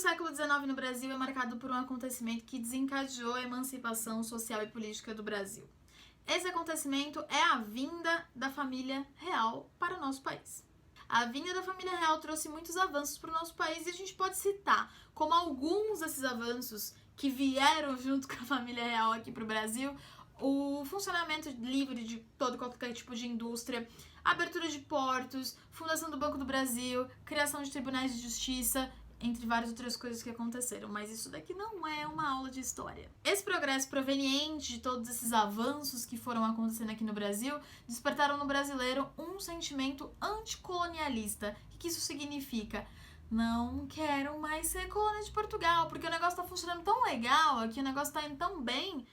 século XIX no Brasil é marcado por um acontecimento que desencadeou a emancipação social e política do Brasil. Esse acontecimento é a vinda da família real para o nosso país. A vinda da família real trouxe muitos avanços para o nosso país e a gente pode citar como alguns desses avanços que vieram junto com a família real aqui para o Brasil: o funcionamento livre de todo e qualquer tipo de indústria, abertura de portos, fundação do Banco do Brasil, criação de tribunais de justiça, entre várias outras coisas que aconteceram, mas isso daqui não é uma aula de história. Esse progresso proveniente de todos esses avanços que foram acontecendo aqui no Brasil despertaram no brasileiro um sentimento anticolonialista. O que isso significa? Não quero mais ser colônia de Portugal, porque o negócio tá funcionando tão legal aqui, o negócio tá indo tão bem.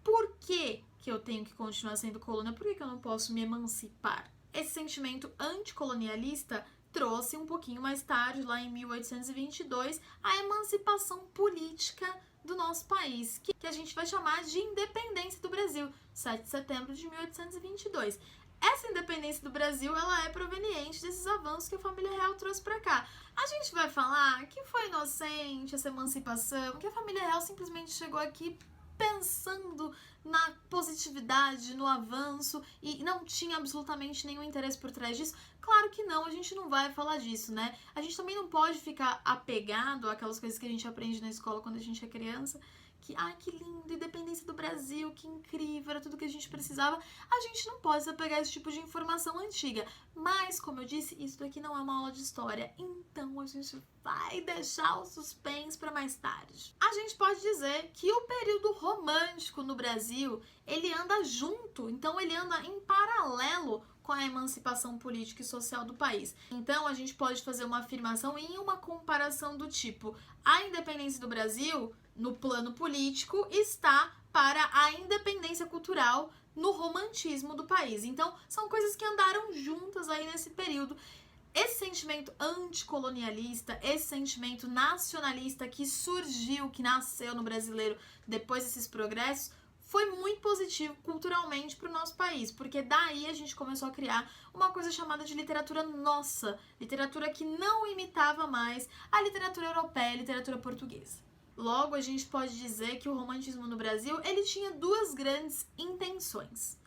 Por que eu tenho que continuar sendo colônia? Por que eu não posso me emancipar? Esse sentimento anticolonialista trouxe um pouquinho mais tarde, lá em 1822, a emancipação política do nosso país, que a gente vai chamar de independência do Brasil, 7 de setembro de 1822. Essa independência do Brasil, ela é proveniente desses avanços que a família real trouxe para cá. A gente vai falar que foi inocente essa emancipação, que a família real simplesmente chegou aqui pensando na positividade, no avanço e não tinha absolutamente nenhum interesse por trás disso. Claro que não, a gente não vai falar disso, né? A gente também não pode ficar apegado àquelas coisas que a gente aprende na escola quando a gente é criança, que, ai, que lindo, independência do Brasil, que incrível, era tudo que a gente precisava. A gente não pode se apegar a esse tipo de informação antiga. Mas, como eu disse, isso daqui não é uma aula de história, então a gente vai deixar o suspense para mais tarde. A gente pode dizer que o período romântico no Brasil, ele anda junto, então ele anda em paralelo com a emancipação política e social do país. Então a gente pode fazer uma afirmação e uma comparação do tipo: a independência do Brasil, no plano político, está para a independência cultural no romantismo do país. Então, são coisas que andaram juntas aí nesse período. Esse sentimento anticolonialista, esse sentimento nacionalista que surgiu, que nasceu no brasileiro depois desses progressos, foi muito positivo culturalmente para o nosso país, porque daí a gente começou a criar uma coisa chamada de literatura nossa, literatura que não imitava mais a literatura europeia, a literatura portuguesa. Logo, a gente pode dizer que o romantismo no Brasil, ele tinha duas grandes intenções.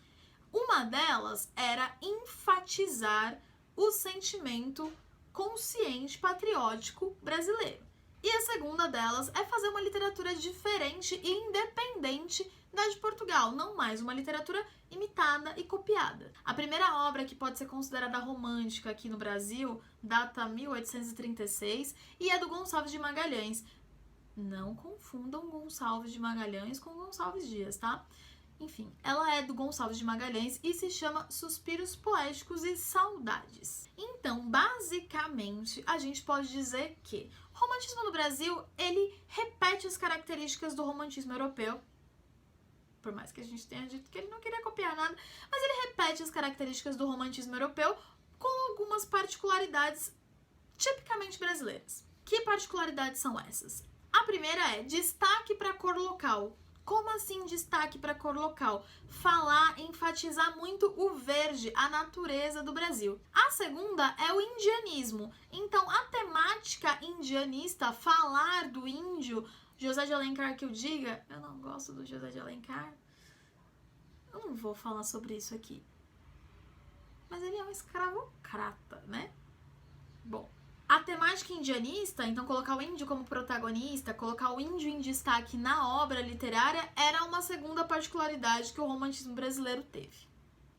Uma delas era enfatizar o sentimento consciente patriótico brasileiro. E a segunda delas é fazer uma literatura diferente e independente da de Portugal, não mais uma literatura imitada e copiada. A primeira obra que pode ser considerada romântica aqui no Brasil data 1836 e é do Gonçalves de Magalhães. Não confundam Gonçalves de Magalhães com Gonçalves Dias, tá? Enfim, ela é do Gonçalves de Magalhães e se chama Suspiros Poéticos e Saudades. Então, basicamente, a gente pode dizer que o romantismo no Brasil, ele repete as características do romantismo europeu, por mais que a gente tenha dito que ele não queria copiar nada, mas ele repete as características do romantismo europeu com algumas particularidades tipicamente brasileiras. Que particularidades são essas? A primeira é destaque para cor local. Como assim destaque para cor local? Falar, enfatizar muito o verde, a natureza do Brasil. A segunda é o indianismo. Então, a temática indianista, falar do índio, José de Alencar que eu diga, eu não gosto do José de Alencar. Eu não vou falar sobre isso aqui. Mas ele é um escravocrata, né? Bom. A temática indianista, então colocar o índio como protagonista, colocar o índio em destaque na obra literária, era uma segunda particularidade que o romantismo brasileiro teve.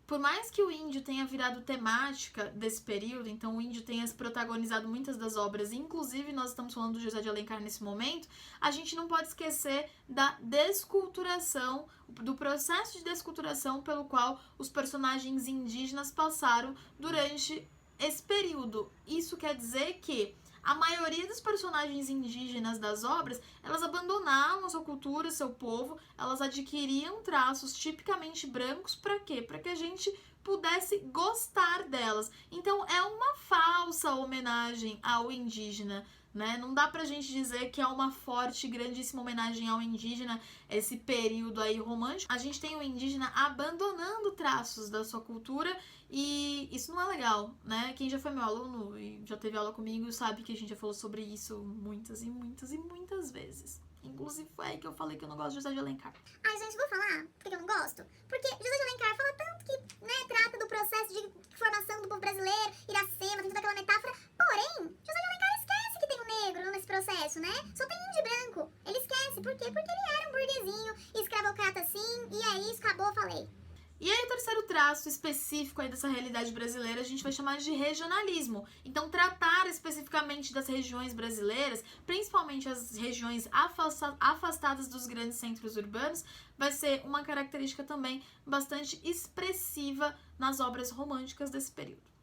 Por mais que o índio tenha virado temática desse período, então o índio tenha protagonizado muitas das obras, inclusive nós estamos falando do José de Alencar nesse momento, a gente não pode esquecer da desculturação, do processo de desculturação pelo qual os personagens indígenas passaram durante esse período. Isso quer dizer que a maioria dos personagens indígenas das obras, elas abandonavam a sua cultura, seu povo, elas adquiriam traços tipicamente brancos, para quê? Para que a gente pudesse gostar delas. Então é uma falsa homenagem ao indígena, né? Não dá pra gente dizer que é uma forte, grandíssima homenagem ao indígena esse período aí romântico. A gente tem o indígena abandonando traços da sua cultura e isso não é legal, né? Quem já foi meu aluno e já teve aula comigo sabe que a gente já falou sobre isso muitas e muitas e muitas vezes. Inclusive foi aí que eu falei que eu não gosto de José de Alencar. Ai, gente, vou falar por que eu não gosto? Porque José de Alencar fala tanto que, né, trata do processo de formação do povo brasileiro, Iracema, tem toda aquela metáfora. Porém, José de Alencar esquece que tem um negro nesse processo, né? Só tem índio e branco. Ele esquece. Por quê? Porque ele era um burguesinho, escravocrata sim, e é isso, acabou, falei. E aí o terceiro traço específico aí dessa realidade brasileira a gente vai chamar de regionalismo. Então tratar especificamente das regiões brasileiras, principalmente as regiões afastadas dos grandes centros urbanos, vai ser uma característica também bastante expressiva nas obras românticas desse período.